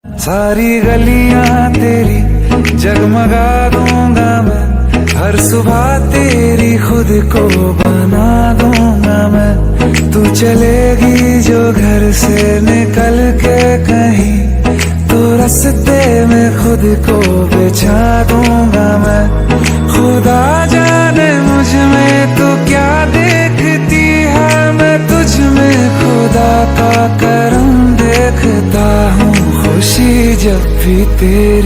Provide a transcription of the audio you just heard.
सारी गलियां तेरी जगमगा दूंगा मैं, हर सुबह तेरी खुद को बना दूंगा मैं। तू चलेगी जो घर से निकल के कहीं, तो रास्ते में खुद को बिछा दूंगा मैं। खुदा जाने मुझ में तू क्या देखती है, मैं तुझ में खुदा का करम देखता हूँ। खुशी जब भी तेरी